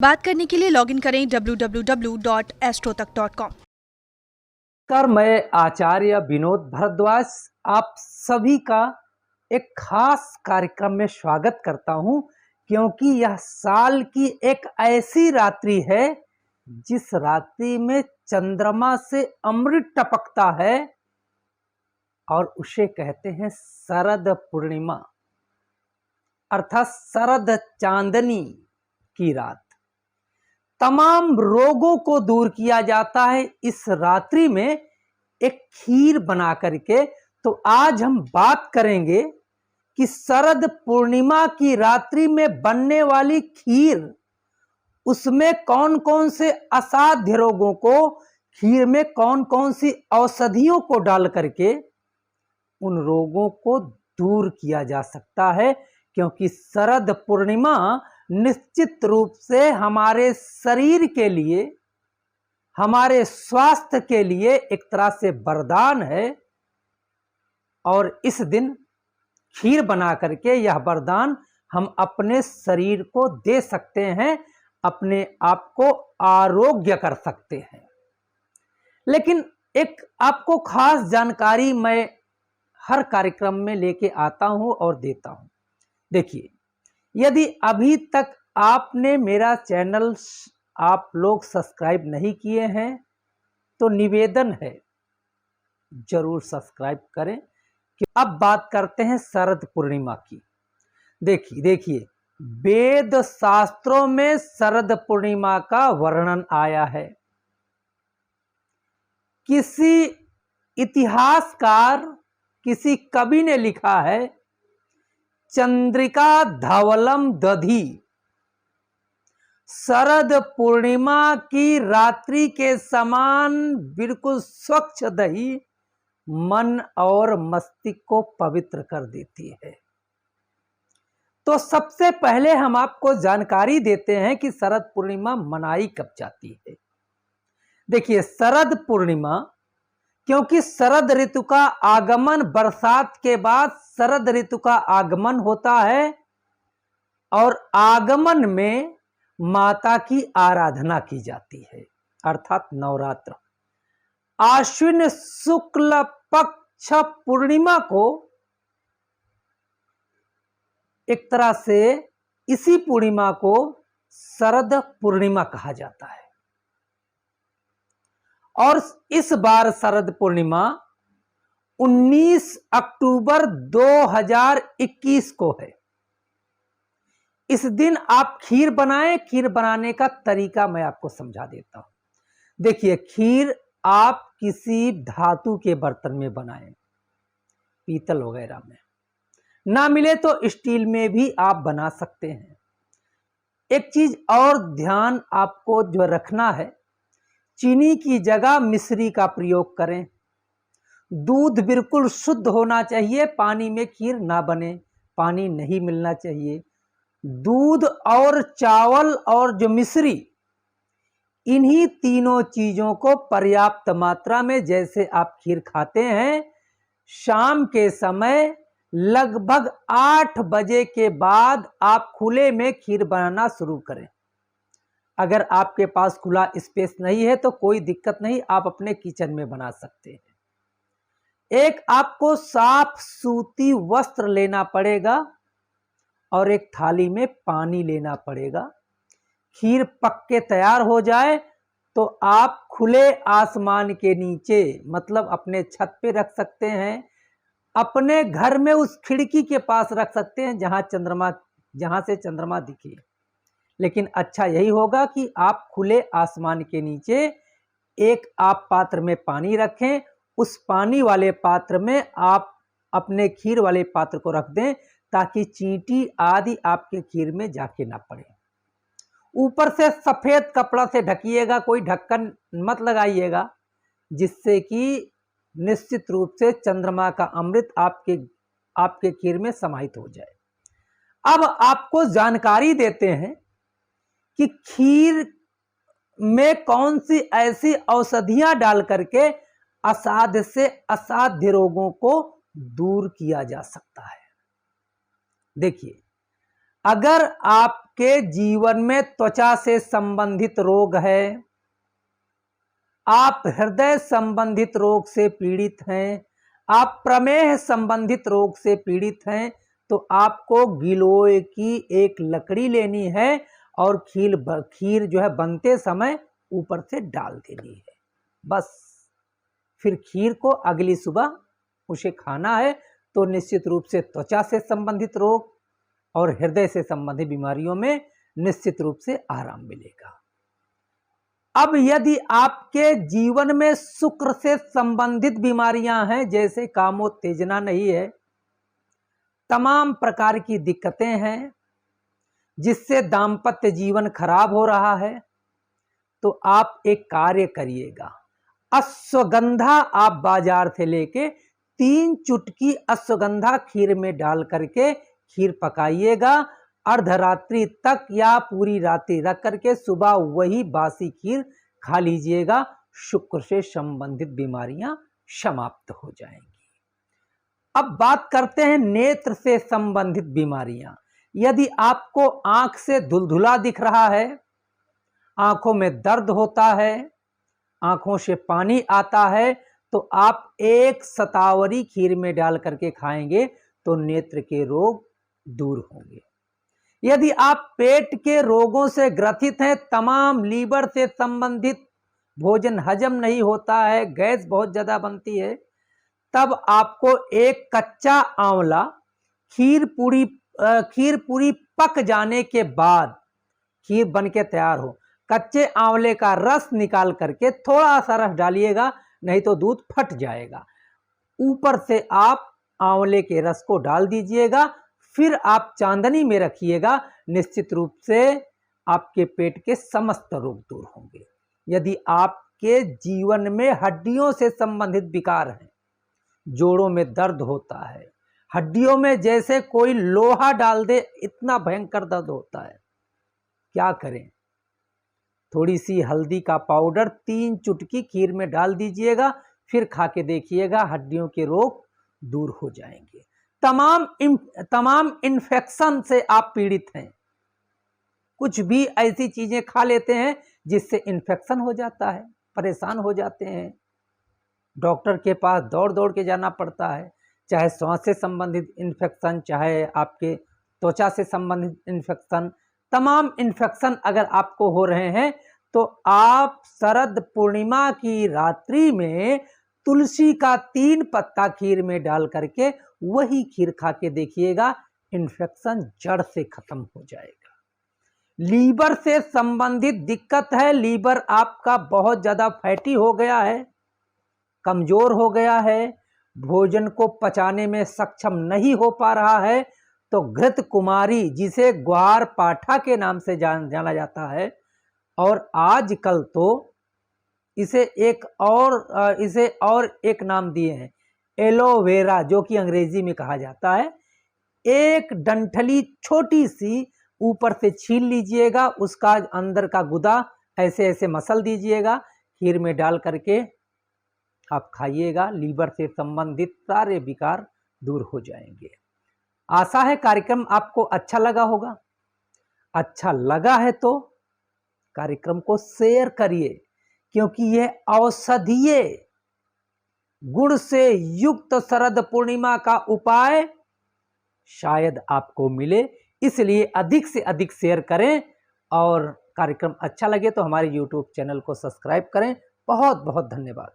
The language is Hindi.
बात करने के लिए लॉगिन करें www.astrotak.com। कर मैं आचार्य विनोद भारद्वाज आप सभी का एक खास कार्यक्रम में स्वागत करता हूं, क्योंकि यह साल की एक ऐसी रात्रि है जिस रात्रि में चंद्रमा से अमृत टपकता है और उसे कहते हैं शरद पूर्णिमा अर्थात शरद चांदनी की रात। तमाम रोगों को दूर किया जाता है इस रात्रि में एक खीर बना करके। तो आज हम बात करेंगे कि शरद पूर्णिमा की रात्रि में बनने वाली खीर, उसमें कौन कौन से असाध्य रोगों को, खीर में कौन कौन सी औषधियों को डाल करके उन रोगों को दूर किया जा सकता है। क्योंकि शरद पूर्णिमा निश्चित रूप से हमारे शरीर के लिए, हमारे स्वास्थ्य के लिए एक तरह से वरदान है और इस दिन खीर बना करके यह वरदान हम अपने शरीर को दे सकते हैं, अपने आप को आरोग्य कर सकते हैं। लेकिन एक आपको खास जानकारी मैं हर कार्यक्रम में लेके आता हूं और देता हूं। देखिए, यदि अभी तक आपने मेरा चैनल आप लोग सब्सक्राइब नहीं किए हैं तो निवेदन है जरूर सब्सक्राइब करें। कि अब बात करते हैं शरद पूर्णिमा की। देखिए वेद शास्त्रों में शरद पूर्णिमा का वर्णन आया है। किसी इतिहासकार, किसी कवि ने लिखा है, चंद्रिका धवलम दधी, शरद पूर्णिमा की रात्रि के समान बिल्कुल स्वच्छ दही मन और मस्तिष्क को पवित्र कर देती है। तो सबसे पहले हम आपको जानकारी देते हैं कि शरद पूर्णिमा मनाई कब जाती है। देखिए, शरद पूर्णिमा, क्योंकि शरद ऋतु का आगमन, बरसात के बाद शरद ऋतु का आगमन होता है और आगमन में माता की आराधना की जाती है अर्थात नवरात्र। आश्विन शुक्ल पक्ष पूर्णिमा को एक तरह से इसी पूर्णिमा को शरद पूर्णिमा कहा जाता है। और इस बार शरद पूर्णिमा 19 अक्टूबर 2021 को है। इस दिन आप खीर बनाएं। खीर बनाने का तरीका मैं आपको समझा देता हूं। देखिए, खीर आप किसी धातु के बर्तन में बनाएं, पीतल वगैरह में, ना मिले तो स्टील में भी आप बना सकते हैं। एक चीज और ध्यान आपको जो रखना है, चीनी की जगह मिश्री का प्रयोग करें। दूध बिल्कुल शुद्ध होना चाहिए, पानी में खीर ना बने, पानी नहीं मिलना चाहिए। दूध और चावल और जो मिश्री, इन्हीं तीनों चीजों को पर्याप्त मात्रा में, जैसे आप खीर खाते हैं, शाम के समय लगभग 8 बजे के बाद आप खुले में खीर बनाना शुरू करें। अगर आपके पास खुला स्पेस नहीं है तो कोई दिक्कत नहीं, आप अपने किचन में बना सकते हैं। एक आपको साफ सूती वस्त्र लेना पड़ेगा और एक थाली में पानी लेना पड़ेगा। खीर पक के तैयार हो जाए तो आप खुले आसमान के नीचे, मतलब अपने छत पे रख सकते हैं, अपने घर में उस खिड़की के पास रख सकते हैं जहां से चंद्रमा दिखे। लेकिन अच्छा यही होगा कि आप खुले आसमान के नीचे एक आप पात्र में पानी रखें, उस पानी वाले पात्र में आप अपने खीर वाले पात्र को रख दें ताकि चींटी आदि आपके खीर में जाके ना पड़े। ऊपर से सफेद कपड़ा से ढकिएगा, कोई ढक्कन मत लगाइएगा, जिससे कि निश्चित रूप से चंद्रमा का अमृत आपके खीर में समाहित हो जाए। अब आपको जानकारी देते हैं कि खीर में कौन सी ऐसी औषधियां डाल करके असाध्य से असाध्य रोगों को दूर किया जा सकता है। देखिए, अगर आप आपके जीवन में त्वचा से संबंधित रोग है, आप हृदय संबंधित रोग से पीड़ित हैं, आप प्रमेह संबंधित रोग से पीड़ित हैं, तो आपको गिलोय की एक लकड़ी लेनी है और खीर जो है बनते समय ऊपर से डाल देनी है। बस फिर खीर को अगली सुबह उसे खाना है, तो निश्चित रूप से त्वचा से संबंधित रोग और हृदय से संबंधित बीमारियों में निश्चित रूप से आराम मिलेगा। अब यदि आपके जीवन में शुक्र से संबंधित बीमारियां हैं, जैसे कामोत्तेजना नहीं है, तमाम प्रकार की दिक्कतें हैं, जिससे दाम्पत्य जीवन खराब हो रहा है, तो आप एक कार्य करिएगा। अश्वगंधा आप बाजार से लेके 3 चुटकी अश्वगंधा खीर में डाल करके खीर पकाइएगा। अर्धरात्रि तक या पूरी रात्रि रख करके सुबह वही बासी खीर खा लीजिएगा। शुक्र से संबंधित बीमारियां समाप्त हो जाएंगी। अब बात करते हैं नेत्र से संबंधित बीमारियां। यदि आपको आंख से धुलधुला दिख रहा है, आंखों में दर्द होता है, आंखों से पानी आता है, तो आप एक शतावरी खीर में डाल करके खाएंगे तो नेत्र के रोग दूर होंगे। यदि आप पेट के रोगों से ग्रसित हैं, तमाम लीवर से संबंधित, भोजन हजम नहीं होता है, गैस बहुत ज्यादा बनती है, तब आपको एक कच्चा आंवला खीर पूरी पक जाने के बाद, खीर बनके तैयार हो, कच्चे आंवले का रस निकाल करके थोड़ा सा रस डालिएगा, नहीं तो दूध फट जाएगा। ऊपर से आप आंवले के रस को डाल दीजिएगा, फिर आप चांदनी में रखिएगा। निश्चित रूप से आपके पेट के समस्त रोग दूर होंगे। यदि आपके जीवन में हड्डियों से संबंधित विकार हैं, जोड़ों में दर्द होता है, हड्डियों में जैसे कोई लोहा डाल दे इतना भयंकर दर्द होता है, क्या करें? थोड़ी सी हल्दी का पाउडर 3 चुटकी खीर में डाल दीजिएगा, फिर खा के देखिएगा, हड्डियों के रोग दूर हो जाएंगे। तमाम इन्फेक्शन से आप पीड़ित हैं, कुछ भी ऐसी चीजें खा लेते हैं जिससे इन्फेक्शन हो जाता है, परेशान हो जाते हैं, डॉक्टर के पास दौड़ दौड़ के जाना पड़ता है, चाहे सांस से संबंधित इन्फेक्शन, चाहे आपके त्वचा से संबंधित इन्फेक्शन। तमाम इन्फेक्शन अगर आपको हो रहे हैं, तो आप शरद पूर्णिमा की रात्रि में तुलसी का 3 पत्ता खीर में डाल करके वही खीर खा के देखिएगा, इन्फेक्शन जड़ से खत्म हो जाएगा। लीवर से संबंधित दिक्कत है, लीवर आपका बहुत ज्यादा फैटी हो गया है, कमजोर हो गया है, भोजन को पचाने में सक्षम नहीं हो पा रहा है, तो घृत कुमारी, जिसे ग्वार पाठा के नाम से जाना जाता है, और आजकल तो इसे और एक नाम दिए हैं, एलोवेरा, जो कि अंग्रेजी में कहा जाता है। एक डंठली छोटी सी ऊपर से छील लीजिएगा, उसका अंदर का गुदा ऐसे ऐसे मसल दीजिएगा, खीर में डाल करके आप खाइएगा, लीवर से संबंधित सारे विकार दूर हो जाएंगे। आशा है कार्यक्रम आपको अच्छा लगा होगा। अच्छा लगा है तो कार्यक्रम को शेयर करिए, क्योंकि यह औषधीय गुण से युक्त शरद पूर्णिमा का उपाय शायद आपको मिले, इसलिए अधिक से अधिक शेयर करें। और कार्यक्रम अच्छा लगे तो हमारे YouTube चैनल को सब्सक्राइब करें। बहुत बहुत धन्यवाद।